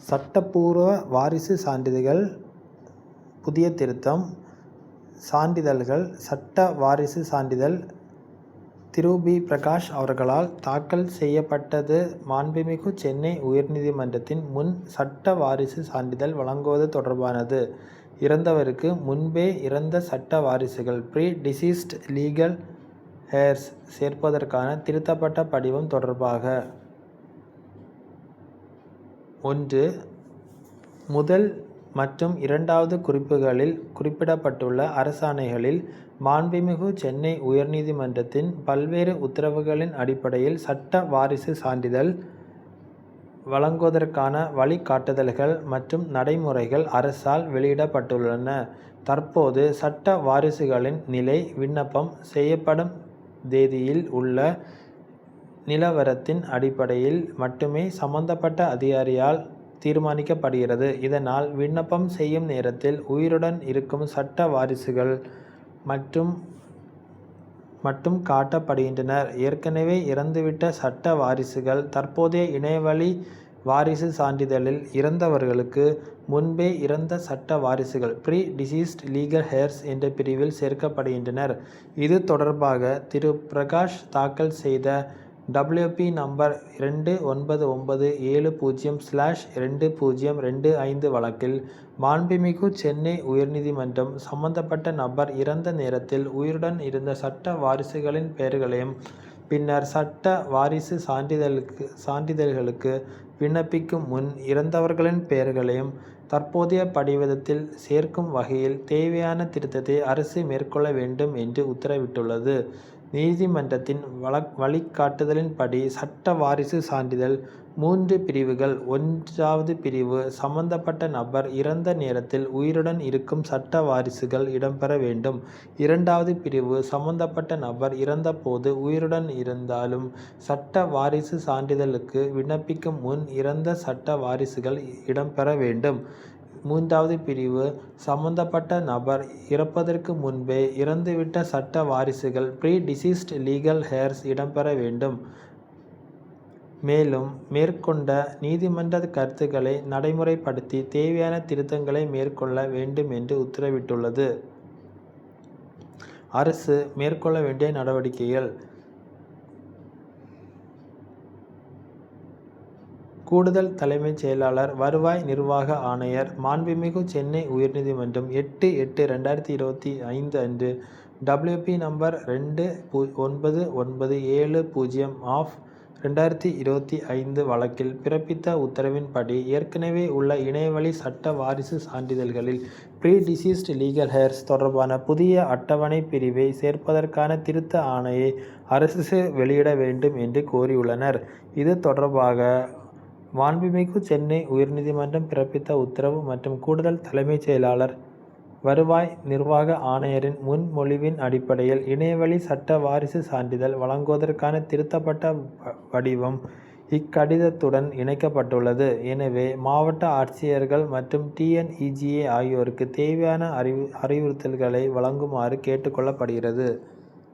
சட்டப்பூர்வ வாரிசு சான்றிதழ்கள் புதிய திருத்தம். சான்றிதழ்கள் சட்ட வாரிசு சான்றிதழ் திரு. பி. பிரகாஷ் அவர்களால் தாக்கல் செய்யப்பட்டது. மாண்புமிகு சென்னை உயர்நீதிமன்றத்தின் முன் சட்ட வாரிசு சான்றிதழ் வழங்குவது தொடர்பானது. இறந்தவருக்கு முன்பே இறந்த சட்ட வாரிசுகள் ப்ரீ டிசீஸ்ட் லீகல் ஹேர்ஸ் சேர்ப்பதற்கான திருத்தப்பட்ட படிவம் தொடர்பாக 1. முதல் மற்றும் 2வது குறிப்புகளில் குறிப்பிடப்பட்டுள்ள அரசாணைகளில் மாண்புமிகு சென்னை உயர்நீதிமன்றத்தின் பல்வேறு உத்தரவுகளின் அடிப்படையில் சட்ட வாரிசு சான்றிதழ் வழங்குவதற்கான வழிகாட்டுதல்கள் மற்றும் நடைமுறைகள் அரசால் வெளியிடப்பட்டுள்ளன. தற்போது சட்ட வாரிசுகளின் நிலை விண்ணப்பம் செய்யப்படும் தேதியில் உள்ள நிலவரத்தின் அடிப்படையில் மட்டுமே சம்பந்தப்பட்ட அதிகாரியால் தீர்மானிக்கப்படுகிறது. இதனால் விண்ணப்பம் செய்யும் நேரத்தில் உயிருடன் இருக்கும் சட்ட வாரிசுகள் மட்டும் காட்டப்படுகின்றனர். ஏற்கனவே இறந்துவிட்ட சட்ட வாரிசுகள் தற்போதைய இணையவழி வாரிசு சான்றிதழில் இறந்தவர்களுக்கு முன்பே இறந்த சட்ட வாரிசுகள் ப்ரீ டிசீஸ்ட் லீகல் ஹேர்ஸ் என்ற பிரிவில் சேர்க்கப்படுகின்றனர். இது தொடர்பாக திரு. பிரகாஷ் தாக்கல் செய்த WP நம்பர் 2997/2025 வழக்கில் மாண்புமிகு சென்னை உயர்நீதிமன்றம் சம்பந்தப்பட்ட நபர் இறந்த நேரத்தில் உயிருடன் இருந்த சட்ட வாரிசுகளின் பெயர்களையும் பின்னர் சட்ட வாரிசு சான்றிதழ்களுக்கு விண்ணப்பிக்கும் முன் இறந்தவர்களின் பெயர்களையும் தற்போதைய படிவத்தில் சேர்க்கும் வகையில் தேவையான திருத்தத்தை அரசு மேற்கொள்ள வேண்டும் என்று உத்தரவிட்டுள்ளது. நீதிமன்றத்தின் வழிகாட்டுதலின்படி சட்ட வாரிசு சான்றிதழ் 3 பிரிவுகள். 1வது பிரிவு சம்பந்தப்பட்ட நபர் இறந்த நேரத்தில் உயிருடன் இருக்கும் சட்ட வாரிசுகள் இடம்பெற வேண்டும். 2வது பிரிவு சம்பந்தப்பட்ட நபர் இறந்தபோது உயிருடன் இருந்தாலும் சட்ட வாரிசு சான்றிதழுக்கு விண்ணப்பிக்கும் முன் இறந்த சட்ட வாரிசுகள் இடம்பெற வேண்டும். 3வது பிரிவு சம்பந்தப்பட்ட நபர் இறப்பதற்கு முன்பே இறந்துவிட்ட சட்ட வாரிசுகள் ப்ரீ டிசீஸ்ட் லீகல் ஹேர்ஸ் இடம்பெற வேண்டும். மேலும் மேற்கொண்ட நீதிமன்ற கருத்துக்களை நடைமுறைப்படுத்தி தேவையான திருத்தங்களை மேற்கொள்ள வேண்டும் என்று உத்தரவிட்டுள்ளது. அரசு மேற்கொள்ள வேண்டிய நடவடிக்கைகள். கூடுதல் தலைமைச் செயலாளர் வருவாய் நிர்வாக ஆணையர் மாண்புமிகு சென்னை உயர்நீதிமன்றம் 8/8/2025 அன்று WP நம்பர் 2997/2025 வழக்கில் பிறப்பித்த உத்தரவின்படி ஏற்கனவே உள்ள இணையவழி சட்ட வாரிசு சான்றிதழ்களில் ப்ரீ டிசீஸ்ட் லீகல் ஹேர்ஸ் தொடர்பான புதிய அட்டவணை பிரிவை சேர்ப்பதற்கான திருத்த ஆணையை அரசு வெளியிட வேண்டும் என்று கோரியுள்ளனர். இது தொடர்பாக மாண்புமிகு சென்னை உயர்நீதிமன்றம் பிறப்பித்த உத்தரவு மற்றும் கூடுதல் தலைமைச் செயலாளர் வருவாய் நிர்வாக ஆணையரின் முன்மொழிவின் அடிப்படையில் இணையவழி சட்ட வாரிசு சான்றிதழ் வழங்குவதற்கான திருத்தப்பட்ட வடிவம் இக்கடிதத்துடன் இணைக்கப்பட்டுள்ளது. எனவே மாவட்ட ஆட்சியர்கள் மற்றும் TNEGA ஆகியோருக்கு தேவையான அறிவுறுத்தல்களை வழங்குமாறு கேட்டுக்கொள்ளப்படுகிறது.